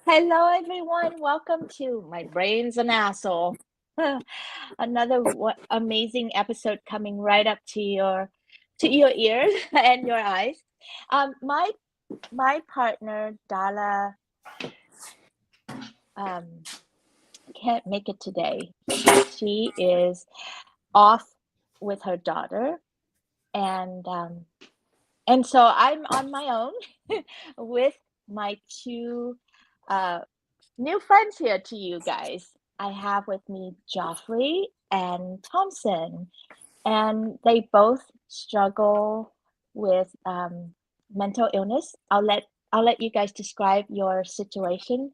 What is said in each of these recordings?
Hello, everyone. Welcome to My Brain's an Asshole. Another amazing episode coming right up to your ears and your eyes. My partner Dala um, can't make it today. She is off with her daughter, and um, and so I'm on my own with my two uh, new friends here to you guys. I have with me Joffrey and Thompson, and they both struggle with mental illness. I'll let you guys describe your situation.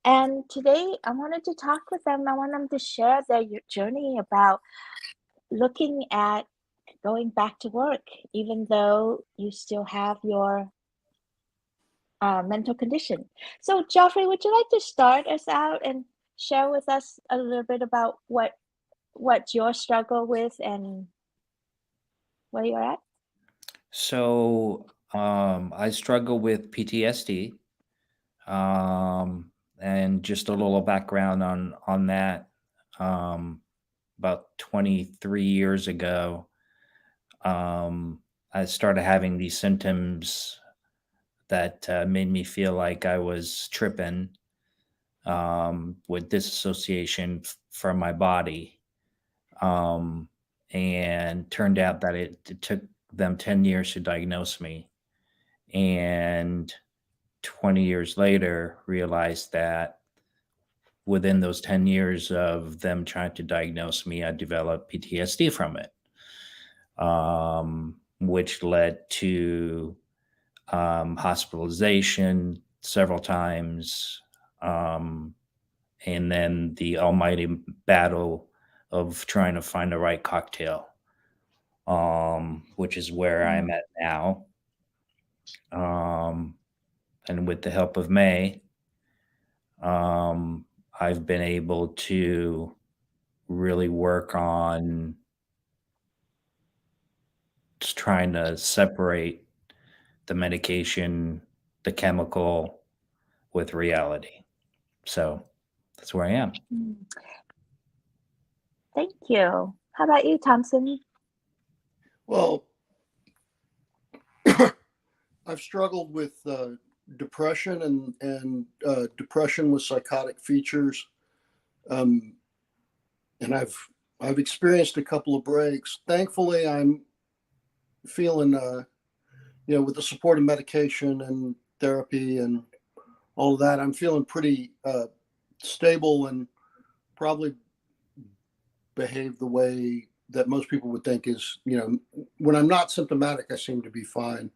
And today I wanted to talk with them. I want them to share their journey about looking at going back to work, even though you still have your mental condition. So, Joffrey, would you like to start us out and share with us a little bit about what your struggle with and where you're at? I struggle with PTSD, and just a little background on that. Um, about 23 years ago, I started having these symptoms that made me feel like I was tripping, with disassociation from my body. Um, and turned out that it took them 10 years to diagnose me. And 20 years later, realized that within those 10 years of them trying to diagnose me, I developed PTSD from it, which led to hospitalization several times, um, and then the almighty battle of trying to find the right cocktail, which is where I'm Mm, at now. Um, and with the help of May, I've been able to really work on just trying to separate the medication, the chemical with reality. So that's where I am. mm. Thank you. How about you, Thompson? Well, I've struggled with depression and depression with psychotic features, um, and I've experienced a couple of breaks. Thankfully, I'm feeling, with the support of medication and therapy and all of that, I'm feeling pretty stable and probably behave the way that most people would think is, when I'm not symptomatic, I seem to be fine.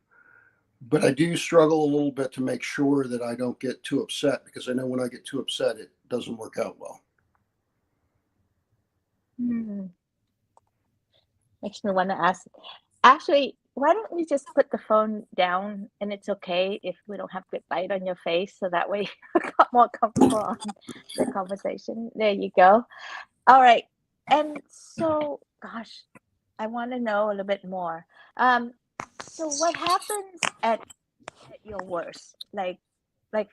But I do struggle a little bit to make sure that I don't get too upset, because I know when I get too upset, it doesn't work out well. Hmm. Makes me want to ask. Actually, why don't we just put the phone down and it's okay if we don't have good light on your face, so that way you're more comfortable on the conversation. There you go. All right. And so, gosh, I want to know a little bit more. Um, so what happens at your worst? Like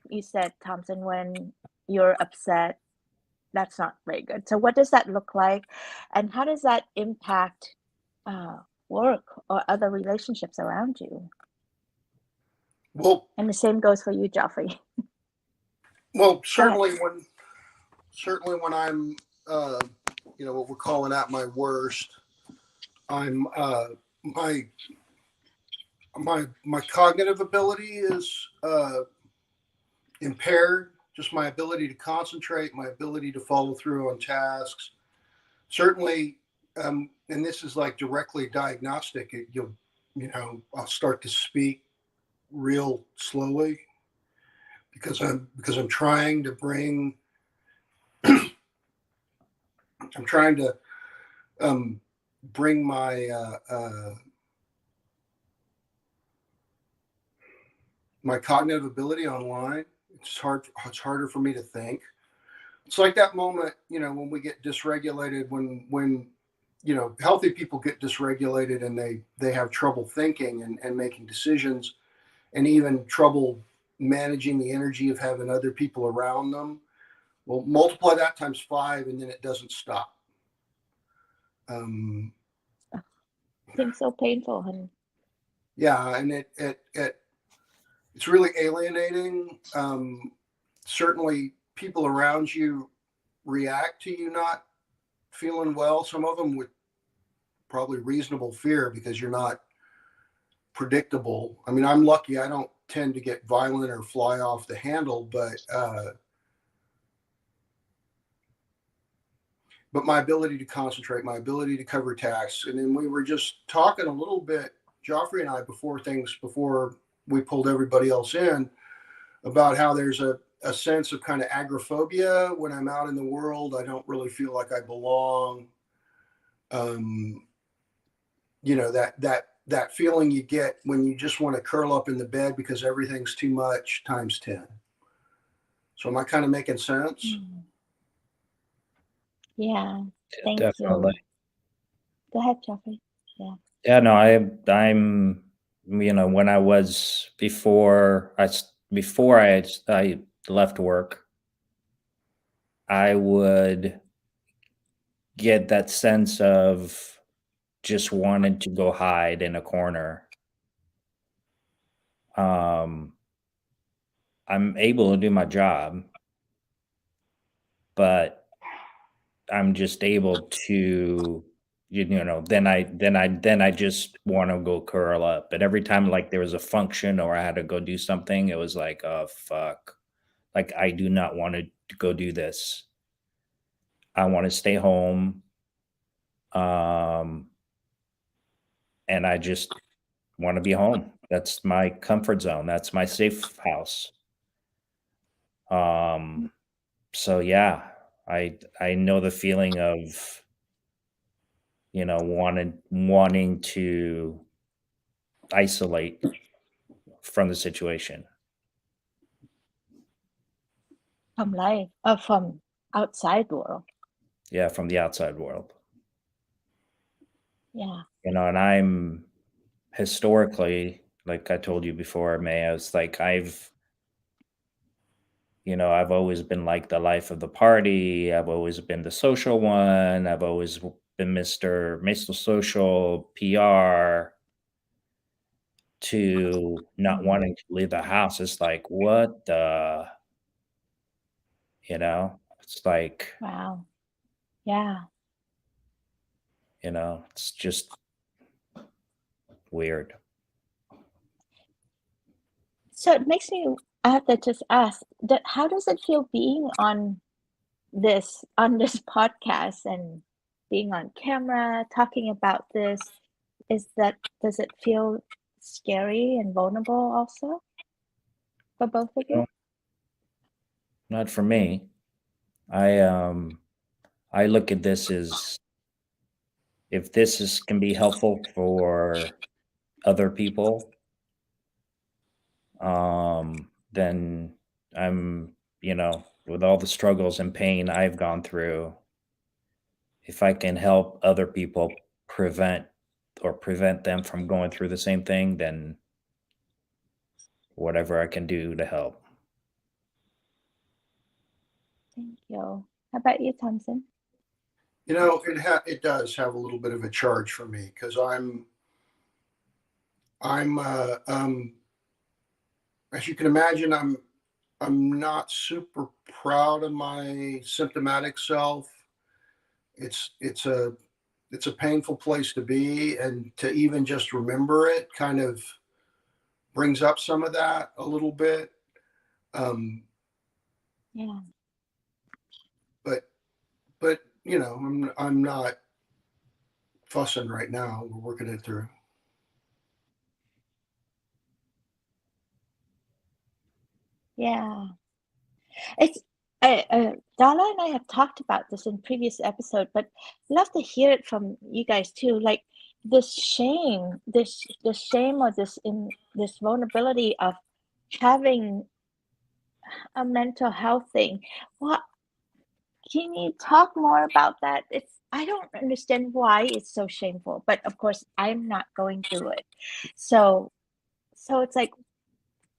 you said, Thompson, when you're upset, that's not very good. So what does that look like? And how does that impact uh, work or other relationships around you? Well, And the same goes for you, Joffrey. well, Go ahead. certainly when I'm, what we're calling at my worst, I'm my my cognitive ability is impaired. Just my ability to concentrate, my ability to follow through on tasks. Certainly, and this is like directly diagnostic. I'll start to speak real slowly because I'm trying to bring. I'm trying to bring my cognitive ability online. It's hard. It's harder for me to think. It's like that moment, when we get dysregulated, when healthy people get dysregulated and they have trouble thinking and making decisions, and even trouble managing the energy of having other people around them. Well, multiply that times 5, and then it doesn't stop. Seems so painful, honey. Yeah, and it's really alienating. Certainly, people around you react to you not feeling well. Some of them with probably reasonable fear because you're not predictable. I mean, I'm lucky. I don't tend to get violent or fly off the handle, but my ability to concentrate, my ability to cover tasks. And then we were just talking a little bit, Joffrey and I, before we pulled everybody else in, about how there's a sense of kind of agoraphobia when I'm out in the world. I don't really feel like I belong. You know, that feeling you get when you just want to curl up in the bed because everything's too much times 10. So am I kind of making sense? Yeah, thank Definitely. you. Go ahead, Joffrey. Yeah, no, I'm, you know, when I was before I left work, I would get that sense of just wanting to go hide in a corner. I'm able to do my job, but I'm just able to, you know, then I just want to go curl up. But every time like there was a function or I had to go do something, it was like, oh fuck. Like I do not want to go do this. I want to stay home. And I just want to be home. That's my comfort zone. That's my safe house. So yeah, I know the feeling of, you know, wanting to isolate from the situation. From life, from outside world. Yeah, from the outside world. Yeah. You know, and I'm historically, like I told you before, May, I was like, you know, I've always been like the life of the party. I've always been the social one. I've always been Mr. Social PR to not wanting to leave the house. It's like, what the, you know, it's like, Wow. Yeah. you know, it's just weird. So it makes me, I have to just ask that how does it feel being on this podcast and being on camera talking about this? Does it feel scary and vulnerable also for both of you? Well, not for me. I look at this as if can be helpful for other people, then I'm, you know, with all the struggles and pain I've gone through, if I can help other people prevent them from going through the same thing, then whatever I can do to help. Thank you. How about you, Thompson? You know, it does have a little bit of a charge for me because I'm as you can imagine, I'm not super proud of my symptomatic self. It's a painful place to be, and to even just remember it kind of brings up some of that a little bit. Yeah. But you know, I'm not fussing right now. We're working it through. Yeah. It's Dala and I have talked about this in previous episode, but I'd love to hear it from you guys too. Like this shame, the shame or this vulnerability of having a mental health thing. What can you talk more about that? I don't understand why it's so shameful, but of course I'm not going through it. So it's like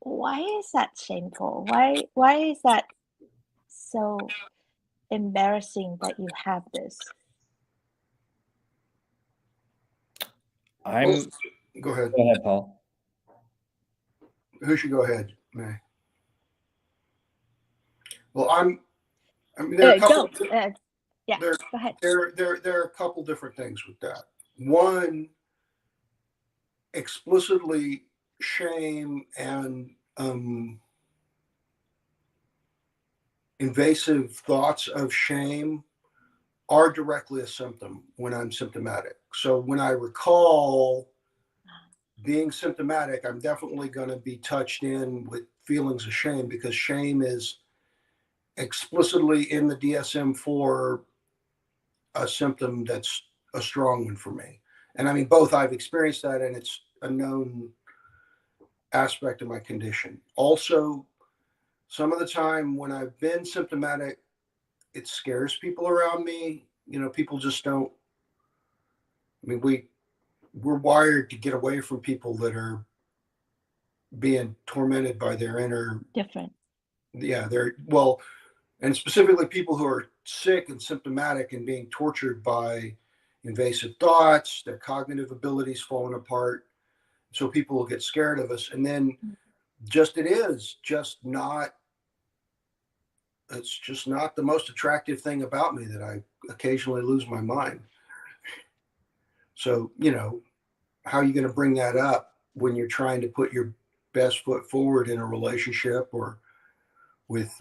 why is that shameful? Why is that so embarrassing that you have this? I'm Go ahead. Go ahead, Paul. Who should go ahead, May? Well, I mean, Go. Yeah, there, go ahead. there are a couple different things with that. One, explicitly shame and invasive thoughts of shame are directly a symptom when I'm symptomatic. So when I recall being symptomatic, I'm definitely going to be touched in with feelings of shame, because shame is explicitly in the DSM-4 a symptom that's a strong one for me. And I mean, both I've experienced that, and it's a known aspect of my condition. Also, some of the time when I've been symptomatic, it scares people around me. You know, people just don't. I mean, we're wired to get away from people that are being tormented by their inner. Different. Yeah, they're well, and specifically people who are sick and symptomatic and being tortured by invasive thoughts, their cognitive abilities falling apart. So people will get scared of us, and then it is just not. It's just not the most attractive thing about me that I occasionally lose my mind. So, you know, how are you going to bring that up when you're trying to put your best foot forward in a relationship, or with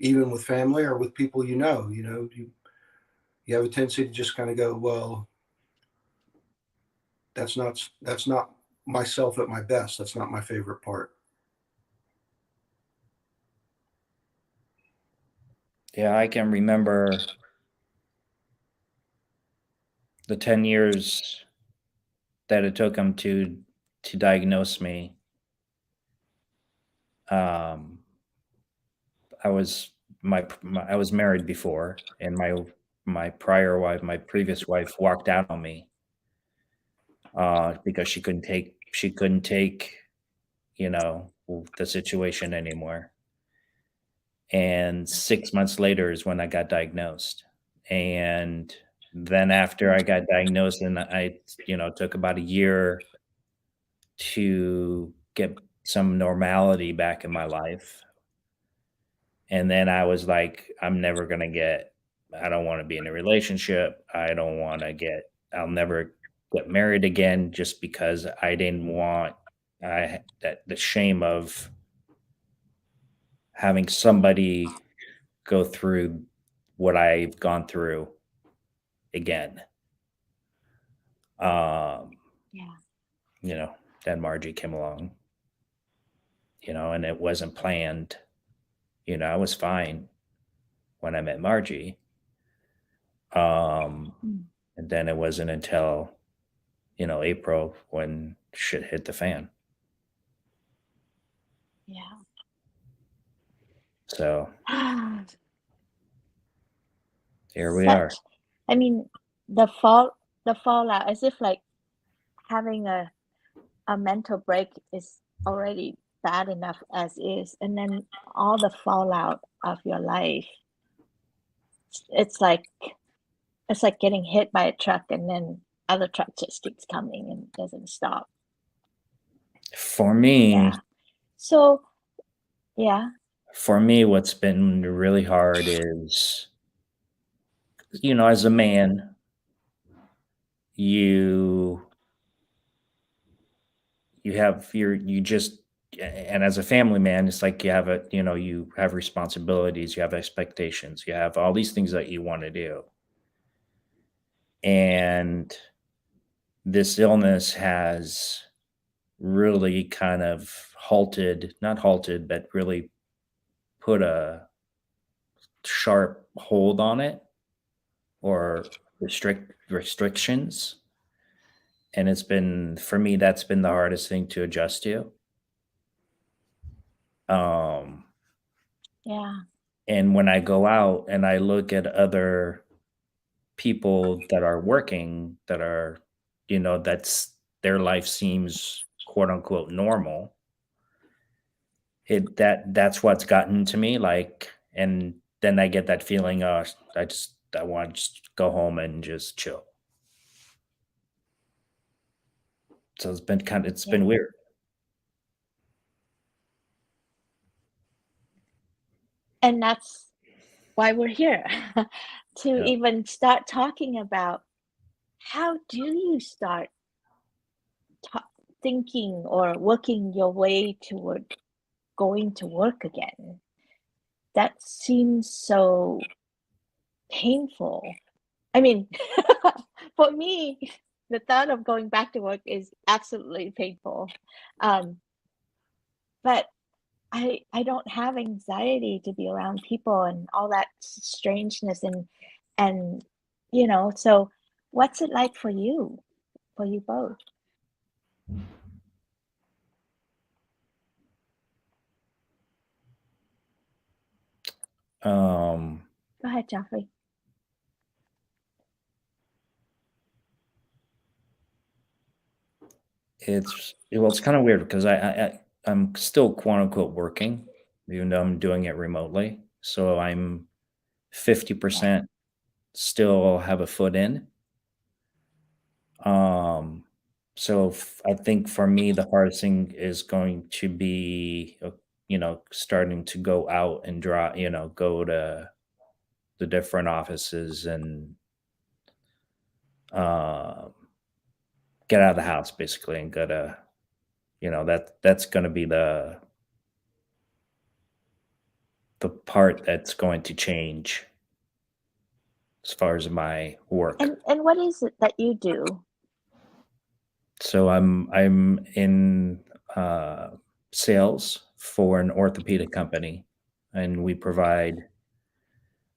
even with family, or with people you know? You have a tendency to just kind of go, well, that's not myself at my best. That's not my favorite part. Yeah, I can remember the 10 years that it took him to diagnose me. Um, I was I was married before, and my prior wife, my previous wife, walked out on me because she couldn't take the situation anymore. And 6 months later is when I got diagnosed. And then after I got diagnosed, and I took about a year to get some normality back in my life. And then I was like, I don't want to be in a relationship. I'll never get married again, just because I didn't want the shame of having somebody go through what I've gone through again. Yeah. Then Margie came along, and it wasn't planned. I was fine when I met Margie. And then it wasn't until, April when shit hit the fan. Yeah. So here we are. I mean, the fallout, as if like having a mental break is already bad enough as is, and then all the fallout of your life, it's like getting hit by a truck, and then other truck just keeps coming and doesn't stop. For me, Yeah. So, yeah. For me, what's been really hard is, as a man, you have you just, and as a family man, it's like you have responsibilities, you have expectations, you have all these things that you want to do. And this illness has really kind of not halted, but really put a sharp hold on it, or restrictions. And for me, that's been the hardest thing to adjust to. Yeah. And when I go out and I look at other people that are working, that's their life seems quote unquote normal. that's what's gotten to me. Like, and then I get that feeling, I want to just go home and just chill. So it's Yeah. been weird. And that's why we're here to Yeah. even start talking about how do you start thinking or working your way toward going to work again. That seems so painful. I mean, for me, the thought of going back to work is absolutely painful. Um, but I don't have anxiety to be around people and all that strangeness and so what's it like for you both? Um, Go ahead, Joffrey. it's kind of weird because I'm still quote unquote working, even though I'm doing it remotely. So I'm Yeah. 50% still have a foot in. Um, so I think for me, the hardest thing is going to be, starting to go out and go to the different offices and um, get out of the house basically and go to, that's going to be the part that's going to change as far as my work. And what is it that you do? So I'm in uh, sales for an orthopedic company, and we provide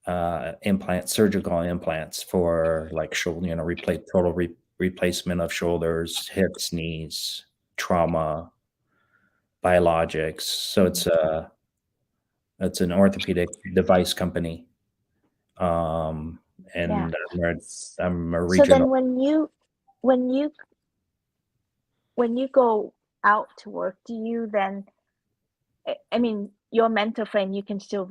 surgical implants for like shoulder, replacement of shoulders, hips, knees, trauma, biologics. So Mhm. it's an orthopedic device company, um, Yeah. and I'm a So then regional. when you when you go out to work, do you then I mean, your mental frame, you can still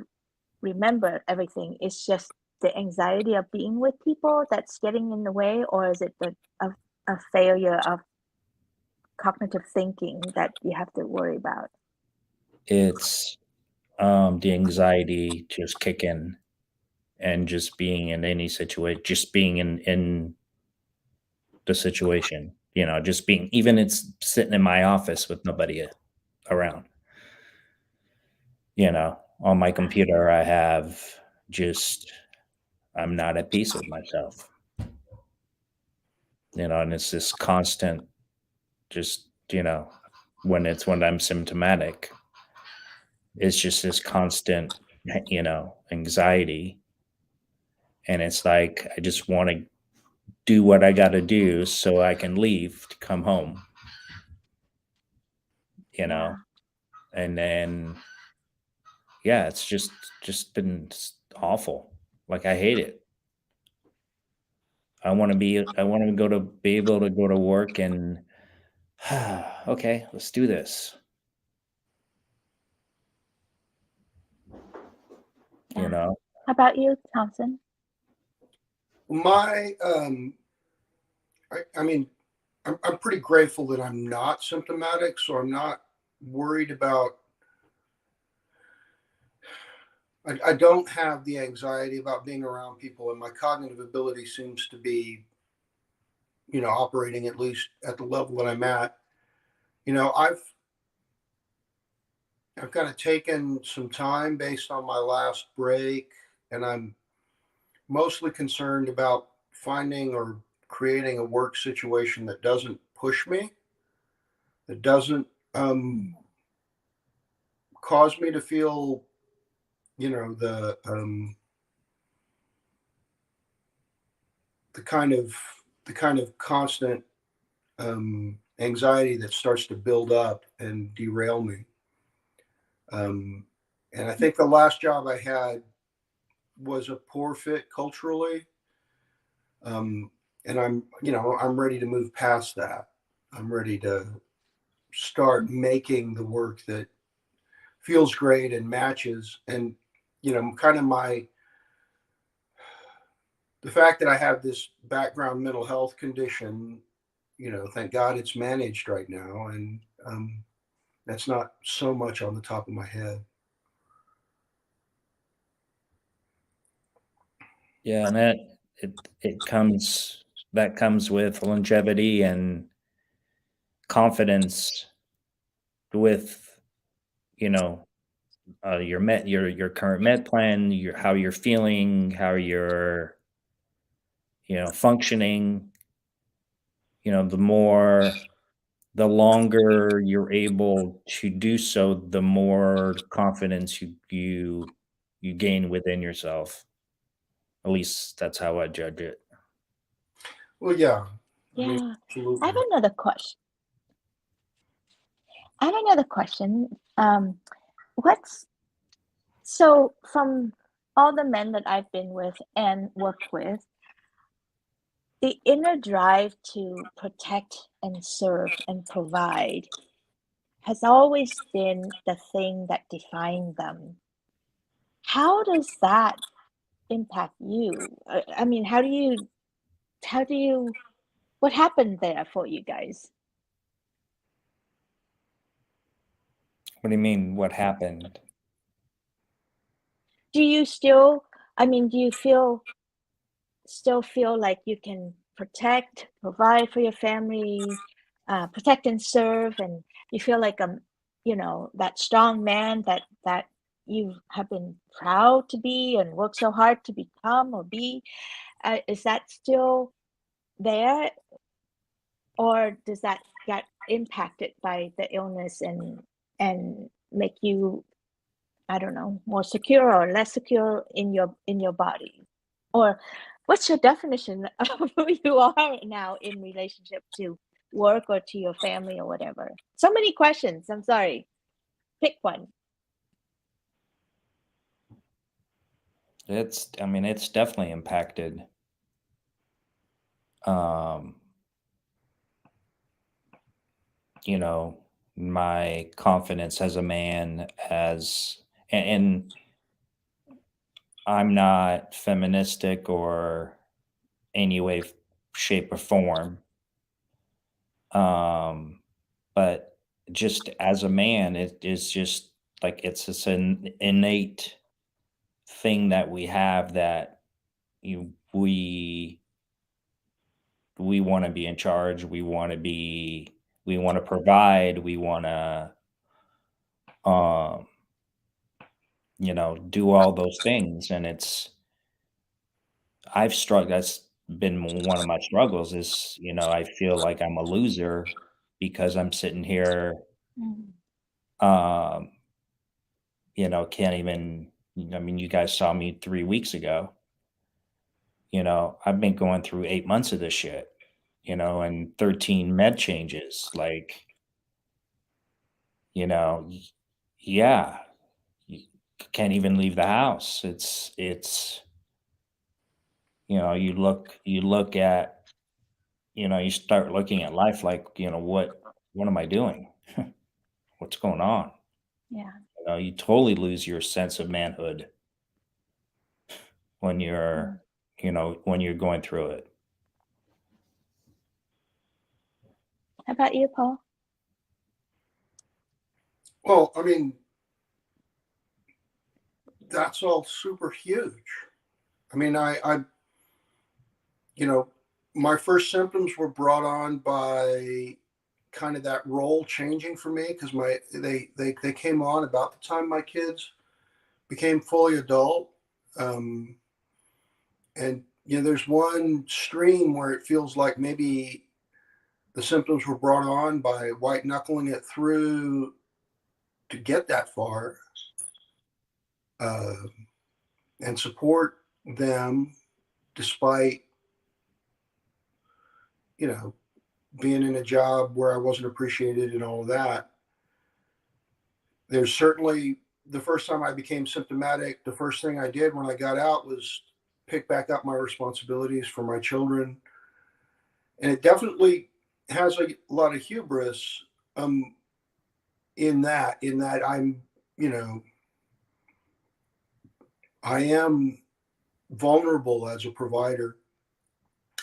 remember everything. It's just the anxiety of being with people that's getting in the way, or is it a failure of cognitive thinking that you have to worry about? It's the anxiety just kick in and just being in any situation, just being in the situation, just being, even it's sitting in my office with nobody around, on my computer, I have just, I'm not at peace with myself, and it's this constant, just, when I'm symptomatic, it's just this constant, anxiety. And it's like, I just want to do what I got to do so I can leave to come home, you know, Yeah. and then, yeah, it's just been awful. Like, I hate it. I want to be able to go to work and, okay, let's do this, you Yeah. know? How about you, Thompson? My, I mean, I'm pretty grateful that I'm not symptomatic, so I'm not worried about. I don't have the anxiety about being around people, and my cognitive ability seems to be, operating at least at the level that I'm at. You know, I've kind of taken some time based on my last break, and I'm mostly concerned about finding or creating a work situation that doesn't push me, that doesn't cause me to feel, the kind of the kind of constant anxiety that starts to build up and derail me. Um, and I think the last job I had was a poor fit culturally. Um, and I'm ready to move past that. I'm ready to start making the work feels great and matches. And, kind of the fact that I have this background mental health condition, thank God it's managed right now. And that's not so much on the top of my head. Yeah, and that comes with longevity and confidence with, you know, your current med plan, how you're feeling, how you're, functioning. The longer you're able to do so, the more confidence you gain within yourself. At least that's how I judge it. Well, yeah. I mean, Yeah. I have absolutely. another question. What's so from all the men that I've been with and worked with, the inner drive to protect and serve and provide has always been the thing that defined them. How does that impact you? I mean, how do you, what happened there for you guys? What do you mean? What happened? Do you still, I mean, do you still feel like you can protect, provide for your family, protect and serve, and you feel like that strong man that you have been proud to be and worked so hard to become or be? Is that still there, or does that get impacted by the illness and make you, I don't know, more secure or less secure in your body? Or what's your definition of who you are now in relationship to work or to your family or whatever? So many questions. I'm sorry. Pick one. I mean, it's definitely impacted. Um, you know, my confidence as a man and I'm not feministic or any way, shape, or form. But just as a man, it is just like it's just an innate thing that we have that you we want to be in charge. We want to provide. We want to um do all those things, and I've struggled. That's been one of my struggles is, I feel like I'm a loser because I'm sitting here, Mm. um, can't even, I mean, you guys saw me 3 weeks ago. I've been going through 8 months of this shit, and 13 med changes. Like, y- yeah, you can't even leave the house. You look at, you start looking at life like, what am I doing? What's going on? Yeah. You totally lose your sense of manhood when Mm. when you're going through it. How about you, Paul? Well, I mean, that's all super huge. I mean, you know, my first symptoms were brought on by kind of that role changing for me because they came on about the time my kids became fully adult. Um, and there's one stream where it feels like maybe the symptoms were brought on by white knuckling it through to get that far, uh, and support them despite you know being in a job where I wasn't appreciated and all of that. There's certainly the first time I became symptomatic, the first thing I did when I got out was pick back up my responsibilities for my children. And it definitely has a lot of hubris, um, in that I'm, you know, I am vulnerable as a provider.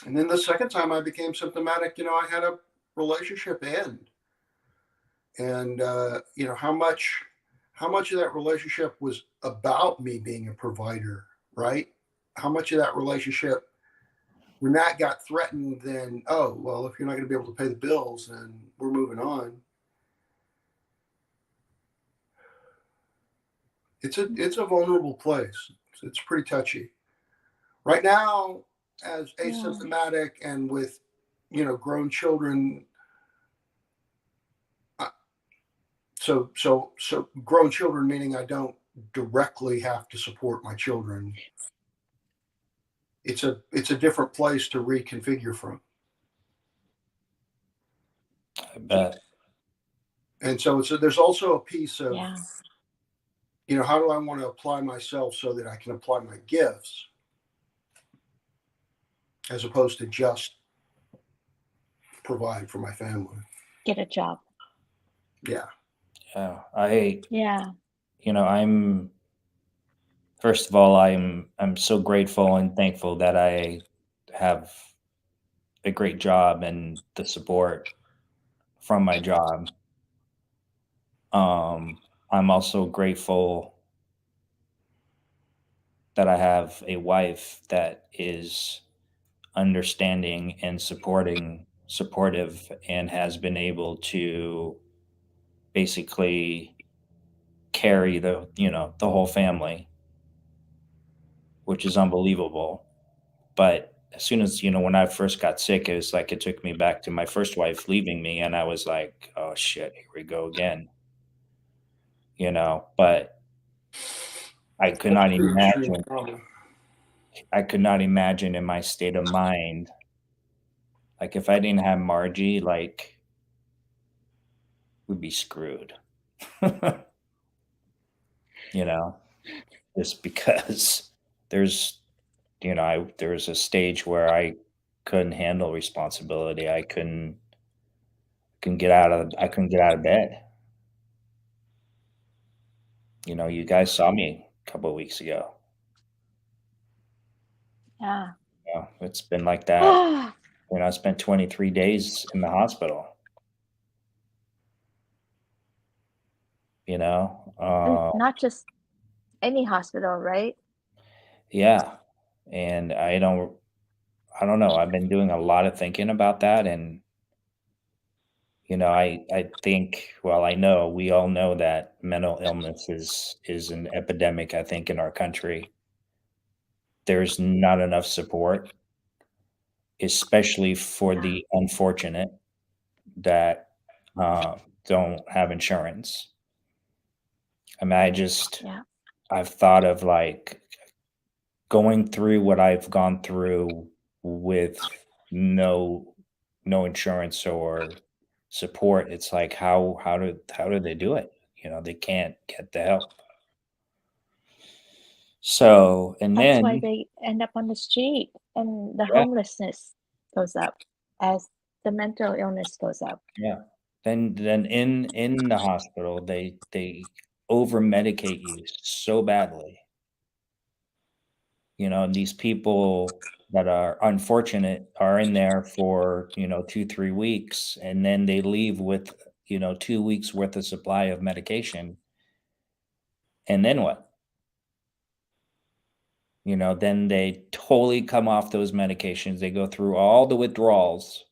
And then the second time I became symptomatic, I had a relationship end. And, how much of that relationship was about me being a provider, right? How much of that relationship, when that got threatened, then, oh, well, if you're not going to be able to pay the bills, then we're moving on. It's a vulnerable place. It's pretty touchy. Right now, as asymptomatic and with, grown children. So grown children, meaning I don't directly have to support my children. It's a different place to reconfigure from. I bet. And so there's also a piece of, how do I want to apply myself so that I can apply my gifts as opposed to just provide for my family. Get a job. Yeah. Yeah. I'm first of all, I'm so grateful and thankful that I have a great job and the support from my job. I'm also grateful that I have a wife that is understanding and supportive and has been able to basically carry the whole family, which is unbelievable. But as soon as, when I first got sick, it was like it took me back to my first wife leaving me, and I was like, oh shit, here we go again. But I could not imagine in my state of mind, like if I didn't have Margie, like we'd be screwed. Just because there's there was a stage where I couldn't handle responsibility. I couldn't get out of bed. You guys saw me a couple of weeks ago. Yeah. It's been like that. I spent 23 days in the hospital. Not just any hospital, right? Yeah. And I don't know. I've been doing a lot of thinking about that. And, I think, well, I know we all know that mental illness is an epidemic, I think, in our country. There's not enough support, especially for the unfortunate that don't have insurance. I mean, I've thought of like going through what I've gone through with no insurance or support. It's like how do they do it? They can't get the help. So, and That's why then they end up on the street, and the yeah, homelessness goes up as the mental illness goes up. yeah. Then in the hospital, they over medicate you so badly. And these people that are unfortunate are in there for 2-3 weeks, and then they leave with 2 weeks worth of supply of medication. And then what? Then they totally come off those medications. They go through all the withdrawals,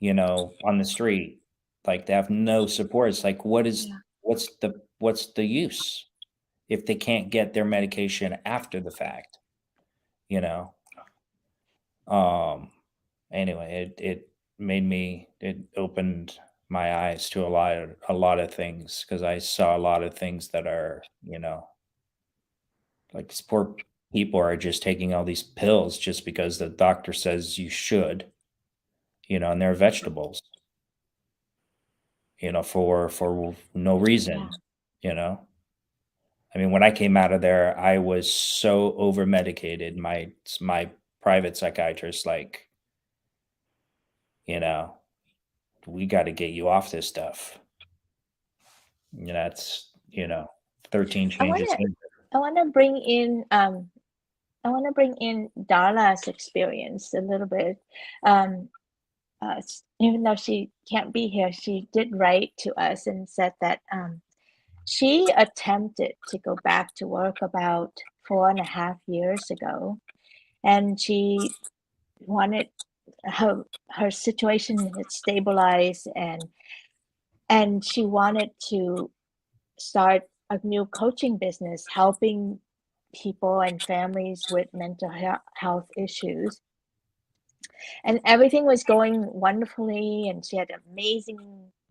on the street. Like they have no support. It's like, what's the use if they can't get their medication after the fact? You know? Anyway, it opened my eyes to a lot of things, because I saw a lot of things that are, like these poor people are just taking all these pills just because the doctor says you should, and they're vegetables, for no reason, you know. I mean, when I came out of there, I was so over medicated. My private psychiatrist, like, we got to get you off this stuff. 13 I changes. wanna I wanna bring in Darla's experience a little bit. Um, Even though she can't be here, she did write to us and said that she attempted to go back to work about 4.5 years ago, and she wanted her situation had stabilized, and she wanted to start a new coaching business helping people and families with mental health issues, and everything was going wonderfully, and she had an amazing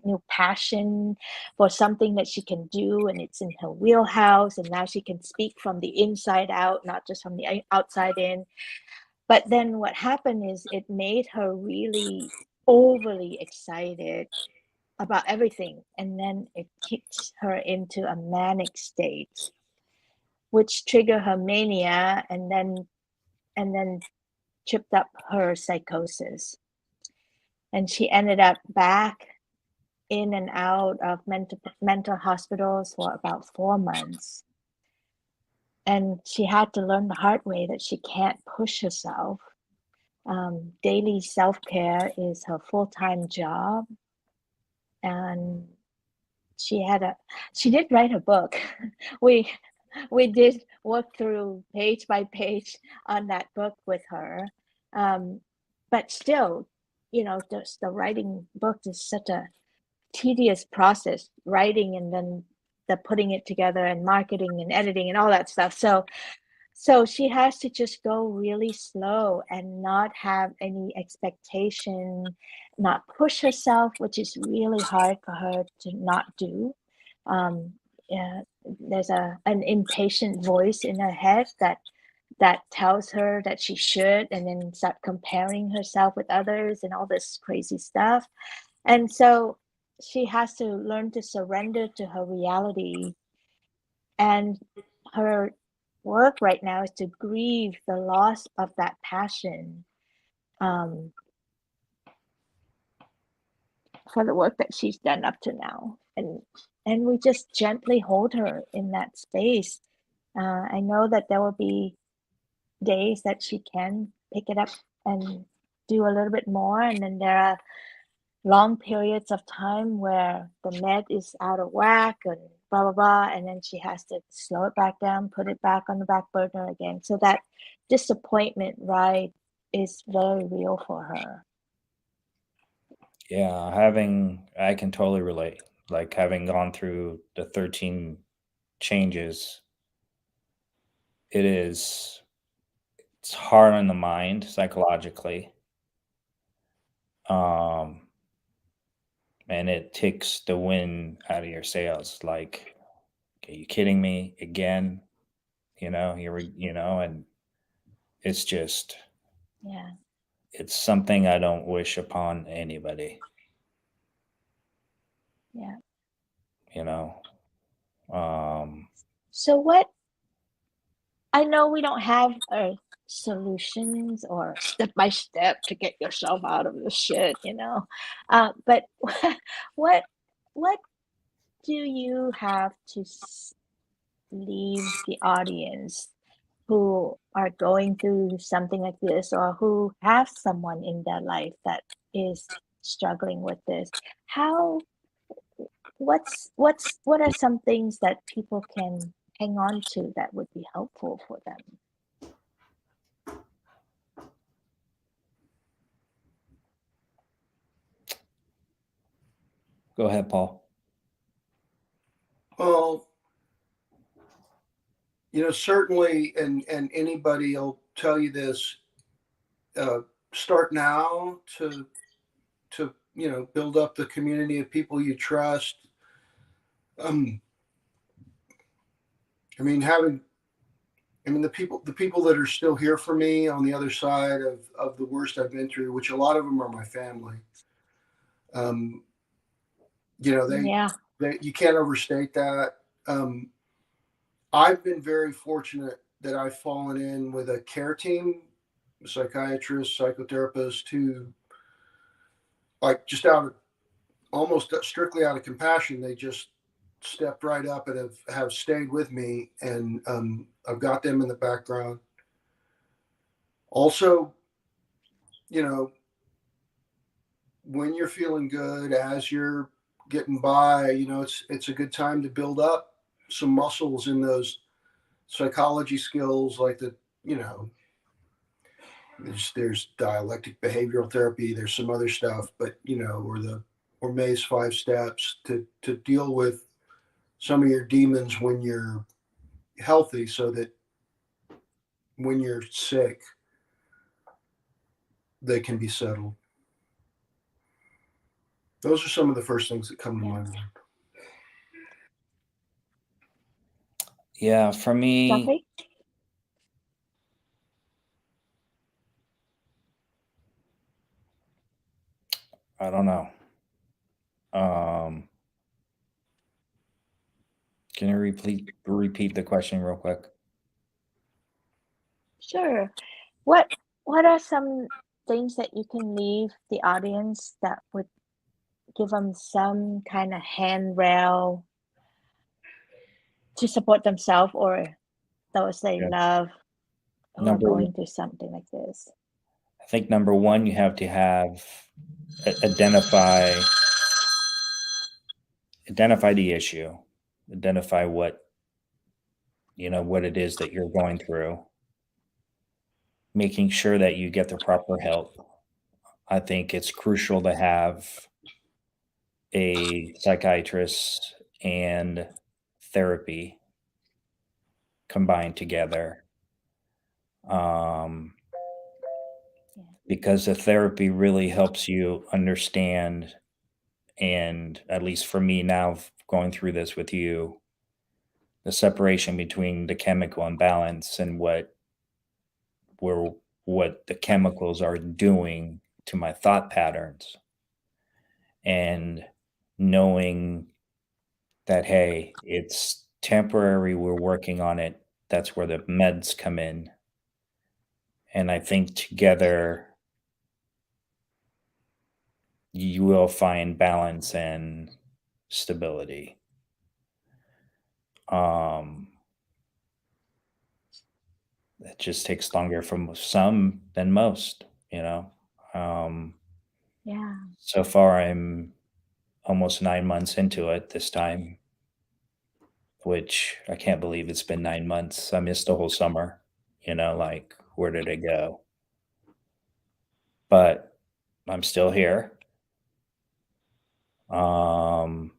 new passion for something that she can do, and it's in her wheelhouse, and now she can speak from the inside out, not just from the outside in. But then what happened is it made her really overly excited about everything, and then it kicked her into a manic state, which triggered her mania, and then tripped up her psychosis. And she ended up back in and out of mental hospitals for about 4 months. And she had to learn the hard way that she can't push herself. Daily self-care is her full-time job. And she did write a book. we we did work through page by page on that book with her. But still, just the writing book is such a tedious process, writing and then the putting it together and marketing and editing and all that stuff. So she has to just go really slow and not have any expectation, not push herself, which is really hard for her to not do. Yeah, there's an impatient voice in her head that tells her that she should, and then start comparing herself with others and all this crazy stuff. And so she has to learn to surrender to her reality. And her work right now is to grieve the loss of that passion, um, for the work that she's done up to now. And we just gently hold her in that space. I know that there will be days that she can pick it up and do a little bit more, and then there are long periods of time where the med is out of whack and blah blah blah, and then she has to slow it back down, put it back on the back burner again. So that disappointment ride is very real for her. Yeah, I can totally relate. Like having gone through the 13 changes, it's hard on the mind psychologically. Um, and it takes the wind out of your sails. Like, are you kidding me again? And it's just, Yeah. it's something I don't wish upon anybody, Yeah. you know? Um, So I know we don't have solutions or step by step to get yourself out of this shit. But what what do you have to leave the audience who are going through something like this, or who have someone in their life that is struggling with this? How what are some things that people can hang on to that would be helpful for them? Go ahead, Paul. Well, certainly, and anybody will tell you this. Start now to build up the community of people you trust. I mean, the people that are still here for me on the other side of the worst I've been through, which a lot of them are my family. Yeah. They you can't overstate that. I've been very fortunate that I've fallen in with a care team, psychiatrist, psychotherapist, who, like, just almost strictly out of compassion, they just stepped right up and have stayed with me, and I've got them in the background. Also, you know, when you're feeling good, as you're getting by, you know, it's a good time to build up some muscles in those psychology skills, like the, you know, there's dialectic behavioral therapy, there's some other stuff, but you know, or May's 5 steps to deal with some of your demons when you're healthy, so that when you're sick, they can be settled. Those are some of the first things that come to mind. Yeah, for me, Joffrey? I don't know. Can you repeat the question real quick? Sure. What are some things that you can leave the audience that would give them some kind of handrail to support themselves or those they Yeah. love who are Number, going through something like this? I think number one, you have to identify the issue, identify what it is that you're going through, making sure that you get the proper help. I think it's crucial to have a psychiatrist and therapy combined together. Because the therapy really helps you understand, and at least for me now, going through this with you, the separation between the chemical imbalance and what the chemicals are doing to my thought patterns, and knowing that, hey, it's temporary, we're working on it. That's where the meds come in. And I think together you will find balance and stability. It just takes longer from some than most, you know. Yeah. So far, I'm almost 9 months into it this time, which I can't believe it's been 9 months. I missed the whole summer, like, where did it go? But I'm still here. And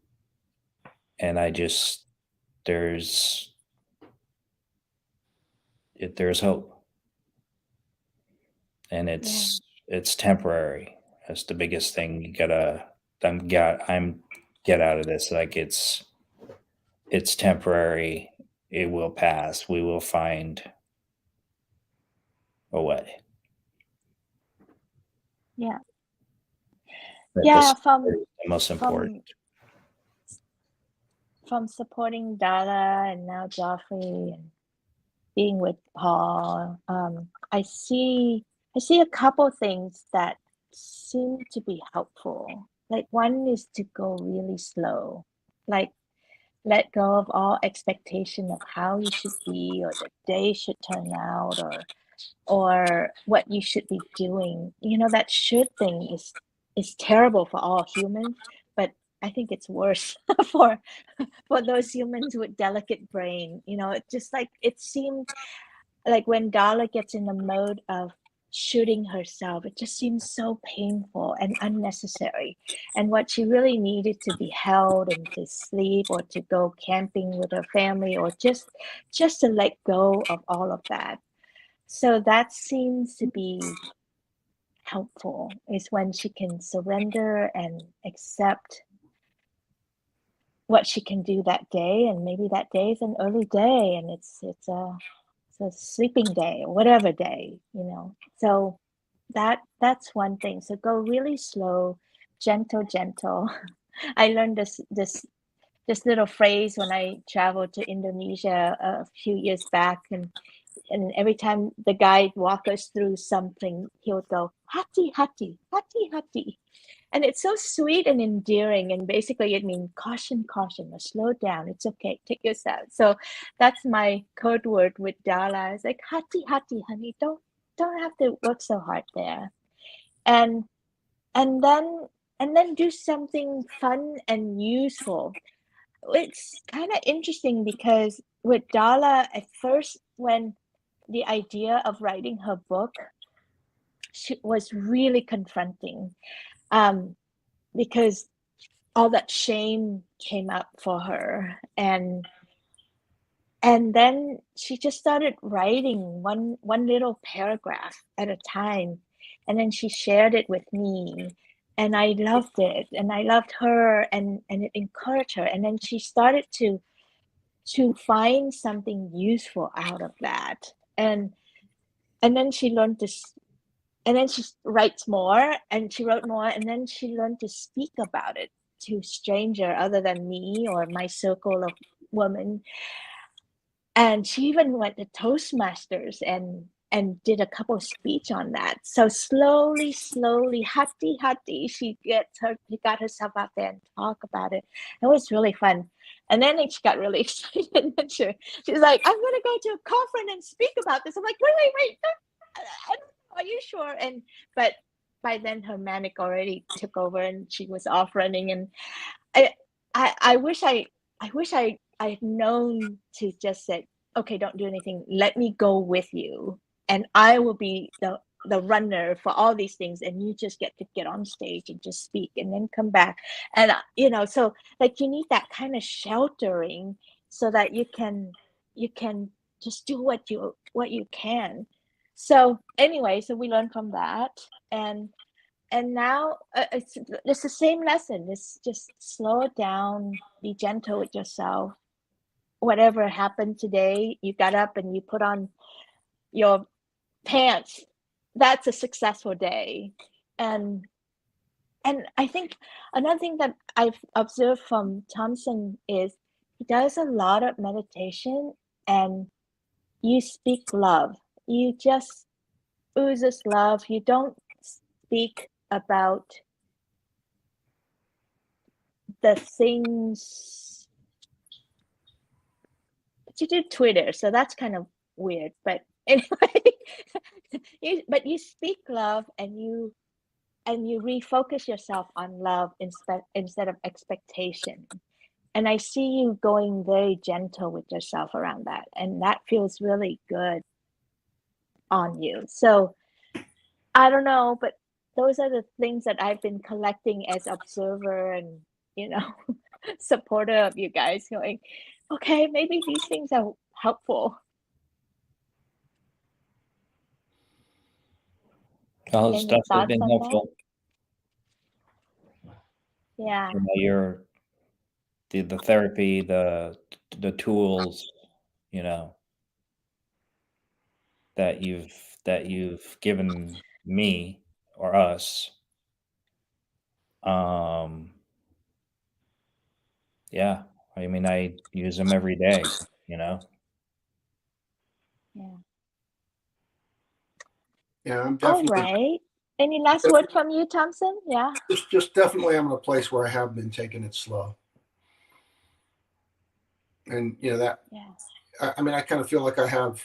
there's hope. And it's temporary. That's the biggest thing you gotta get out of this. Like, it's temporary. It will pass. We will find a way. Yeah. But Yeah, this is the most important. From supporting Dara and now Joffrey and being with Paul, I see a couple things that seem to be helpful. Like, one is to go really slow, like let go of all expectation of how you should be or the day should turn out or what you should be doing. That should thing is terrible for all humans, but I think it's worse for those humans with delicate brain. It just like it seemed like when Darla gets in the mode of shooting herself, it just seems so painful and unnecessary. And what she really needed to be held and to sleep or to go camping with her family or just to let go of all of that. So that seems to be helpful, is when she can surrender and accept what she can do that day, and maybe that day is an early day and it's a sleeping day or whatever day, so that's one thing. So go really slow, gentle. I learned this little phrase when I traveled to Indonesia a few years back, and every time the guide walk us through something, he would go hati hati hati hati, and it's so sweet and endearing, and basically it means caution, caution, or slow down. It's okay, take yourself. So that's my code word with Dala. It's like hati hati, honey. Don't have to work so hard there. And and then and then do something fun and useful. It's kind of interesting because with Dala, at first, when the idea of writing her book was really confronting, because all that shame came up for her, and then she just started writing one little paragraph at a time, and then she shared it with me, and I loved it, and I loved her, and it encouraged her, and then she started to find something useful out of that, and then she learned to and then she writes more, and she wrote more, and then she learned to speak about it to stranger other than me or my circle of women. And she even went to Toastmasters and did a couple of speech on that. So slowly, hati, she got herself out there and talk about it. It was really fun. And then she got really excited. And she's like, I'm going to go to a conference and speak about this. I'm like, wait. Are you sure? But by then her manic already took over, and she was off running. And I wish I had known to just say, okay, don't do anything. Let me go with you, and I will be the runner for all these things, and you just get to get on stage and just speak, and then come back. And so like you need that kind of sheltering so that you can just do what you can. So anyway, so we learned from that, and now it's the same lesson. It's just slow it down, be gentle with yourself. Whatever happened today, you got up and you put on your pants. That's a successful day. And I think another thing that I've observed from Thompson is he does a lot of meditation, and you speak love. You just oozes love. You don't speak about the things, but you do Twitter, so that's kind of weird. But anyway, you speak love, and you refocus yourself on love instead of expectation. And I see you going very gentle with yourself around that, and that feels really good on you. So I don't know, but those are the things that I've been collecting as observer and supporter of you guys, going, okay, maybe these things are helpful. Well, it's Any definitely thoughts been on helpful. that? Yeah. The therapy, the tools, that you've given me or us. Yeah, I mean, I use them every day. Yeah. Yeah, I'm All definitely right. Any last word from you, Thompson? Yeah. just definitely I'm in a place where I have been taking it slow. And that Yeah. I mean I kind of feel like I have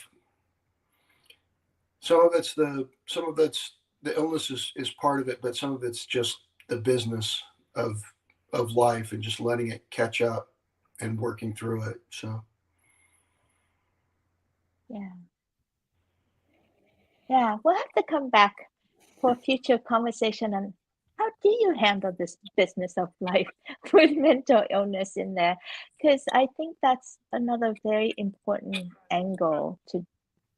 some of it's the illness is part of it, but some of it's just the business of life and just letting it catch up and working through it. So Yeah. We'll have to come back for a future conversation on how do you handle this business of life with mental illness in there, because I think that's another very important angle to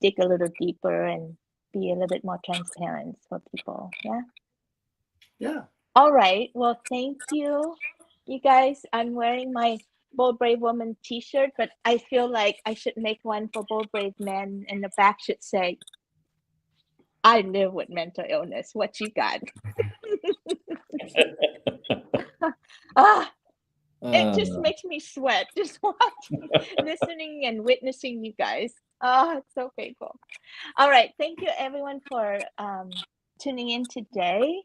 dig a little deeper and be a little bit more transparent for people. yeah. All right. Well, thank you, you guys. I'm wearing my Bold Brave Woman t-shirt, but I feel like I should make one for Bold Brave Men, and the back should say, I live with mental illness. What you got? It just makes me sweat just watching, listening, and witnessing you guys. It's so grateful. All right. Thank you, everyone, for tuning in today.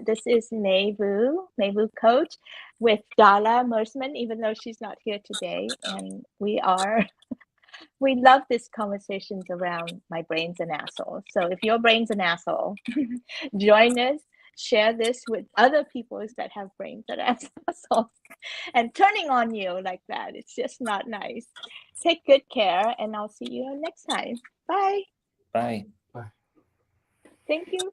This is Mayvu Coach with Dala Mersman, even though she's not here today. And we love these conversations around my brain's an asshole. So if your brain's an asshole, join us, share this with other people that have brains that are assholes. And turning on you like that, it's just not nice. Take good care, and I'll see you next time. Bye. Bye. Bye. Thank you.